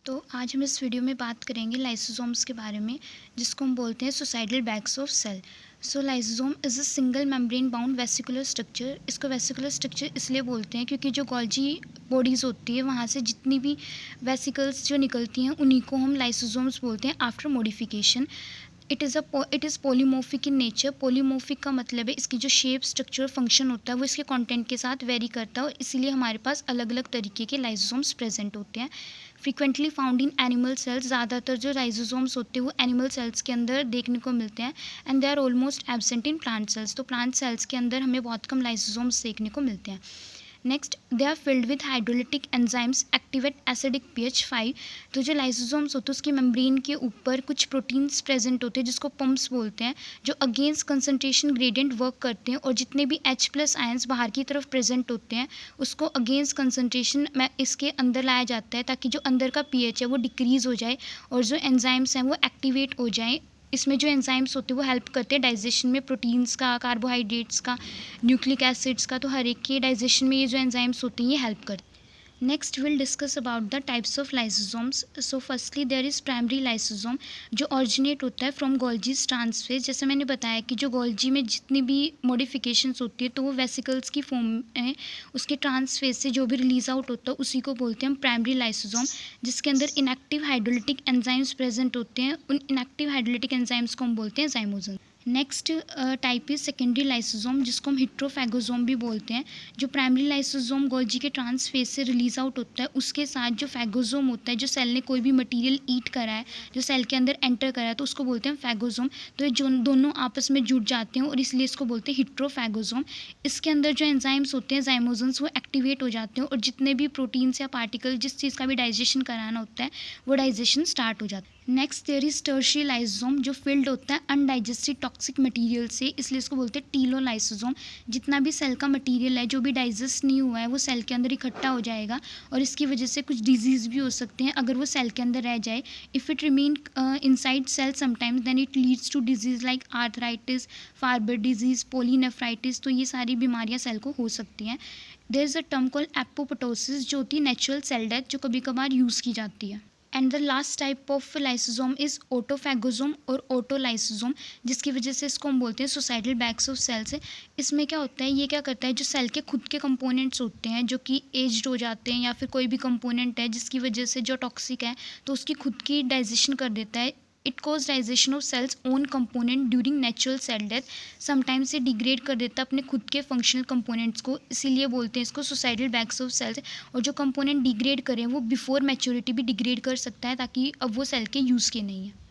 तो आज हम इस वीडियो में बात करेंगे लाइसोसोम्स के बारे में, जिसको हम बोलते हैं suicidal bags of cell. So lysosome is a single membrane bound vesicular structure. इसको वेसिकुलर स्ट्रक्चर इसलिए बोलते हैं क्योंकि जो गोल्जी बॉडीज़ होती है वहाँ से जितनी भी वेसिकल्स जो निकलती हैं उन्हीं को हम लाइसोसोम्स बोलते हैं after modification. It is polymorphic in nature. Polymorphic का मतलब है इसकी जो शेप, स्ट्रक्चर, फंक्शन होता है वो इसके कंटेंट के साथ वेरी करता है और इसीलिए हमारे पास अलग अलग तरीके के लाइसोसोम्स प्रेजेंट होते हैं। Frequently found in animal cells. ज़्यादातर जो लाइसोसोम्स होते हैं वो एनिमल सेल्स के अंदर देखने को मिलते हैं and they are almost absent in plant cells. तो प्लांट सेल्स के अंदर हमें बहुत कम लाइसोसोम्स देखने को मिलते हैं। Next, they are filled with hydrolytic enzymes activate acidic pH 5। तो जो लाइसोसोम्स होते हैं उसकी मेम्ब्रेन के ऊपर कुछ प्रोटीन्स प्रेजेंट होते हैं जिसको पम्प्स बोलते हैं, जो अगेंस्ट कंसनट्रेशन ग्रेडियंट वर्क करते हैं और जितने भी H+ आयंस बाहर की तरफ प्रेजेंट होते हैं उसको अगेंस्ट कंसनट्रेशन में इसके अंदर लाया जाता है ताकि जो अंदर का pH है वो डिक्रीज़ हो जाए और जो एंजाइम्स हैं वो एक्टिवेट हो जाएँ। इसमें जो एंजाइम्स होते हैं वो हेल्प करते हैं डाइजेशन में, प्रोटीन्स का, कार्बोहाइड्रेट्स का, न्यूक्लिक एसिड्स का। तो हर एक के डाइजेशन में ये जो एंजाइम्स होती हैं ये हेल्प करते हैं। Next will discuss about the types of lysosomes. So firstly there is primary lysosome, जो ऑरिजिनेट होता है फ्रॉम गोल्जीज ट्रांसफेज। जैसे मैंने बताया कि जो गोल्जी में जितनी भी मॉडिफिकेशंस होती है तो वो वेसिकल्स की फॉर्म में उसके ट्रांसफेज से जो भी रिलीज आउट होता है उसी को बोलते हैं हम प्राइमरी लाइसोसोम, जिसके अंदर इनएक्टिव हाइड्रोलिटिक एंजाइम्स प्रेजेंट होते हैं। उन इनएक्टिव हाइड्रोलिटिक एंजाइम्स को हम बोलते हैं zymosome. Next type is secondary lysosome, जिसको हम हिट्रोफैगोसोम भी बोलते हैं। जो प्राइमरी लाइसोसोम गोल्जी के ट्रांसफेज से रिलीज आउट होता है उसके साथ जो फैगोसोम होता है, जो सेल ने कोई भी मटेरियल ईट करा है, जो सेल के अंदर एंटर करा है, तो उसको बोलते हैं फैगोसोम। तो ये जो दोनों आपस में जुड़ जाते हैं और इसलिए इसको बोलते हैं हिट्रोफैगोसोम। इसके अंदर जो एंजाइम्स होते हैं जाइमोसोम्स वो एक्टिवेट हो जाते हैं और जितने भी प्रोटीन्स या पार्टिकल जिस चीज़ का भी डाइजेशन कराना होता है वो डाइजेशन स्टार्ट हो जाता है। Next there is tertiary lysosome, जो फिल्ड होता है अनडाइजेस्टेड टॉक्सिक मटेरियल से, इसलिए इसको बोलते हैं टीलो लाइसोसोम। जितना भी सेल का मटेरियल है जो भी डाइजेस्ट नहीं हुआ है वो सेल के अंदर इकट्ठा हो जाएगा और इसकी वजह से कुछ डिजीज़ भी हो सकते हैं अगर वो सेल के अंदर रह जाए। If it remain inside cell sometimes then it leads to disease like arthritis, Farber disease, polynephritis. तो ये सारी बीमारियाँ सेल को हो सकती हैं। There is a term call apoptosis, जो होती है नेचुरल सेल डेथ, जो कभी कभार यूज़ की जाती है। And the last type of lysosome is autophagosome और ऑटोलाइसोसोम, जिसकी वजह से इसको हम बोलते हैं सुसाइडल बैग्स ऑफ सेल्स है। इसमें क्या होता है, ये क्या करता है, जो सेल के खुद के कंपोनेंट्स होते हैं जो कि एज्ड हो जाते हैं या फिर कोई भी कंपोनेंट है जिसकी वजह से जो टॉक्सिक है तो उसकी खुद की डाइजेशन कर देता है। It cause digestion of cells own component during natural cell death. Sometimes ये डिग्रेड कर देता है अपने खुद के फंक्शनल कंपोनेंट्स को, इसीलिए बोलते हैं इसको सुसाइडल बैग्स ऑफ सेल्स। और जो कंपोनेंट डिग्रेड करें वो बिफोर मैच्योरिटी भी डिग्रेड कर सकता है ताकि अब वो सेल के यूज़ के नहीं है।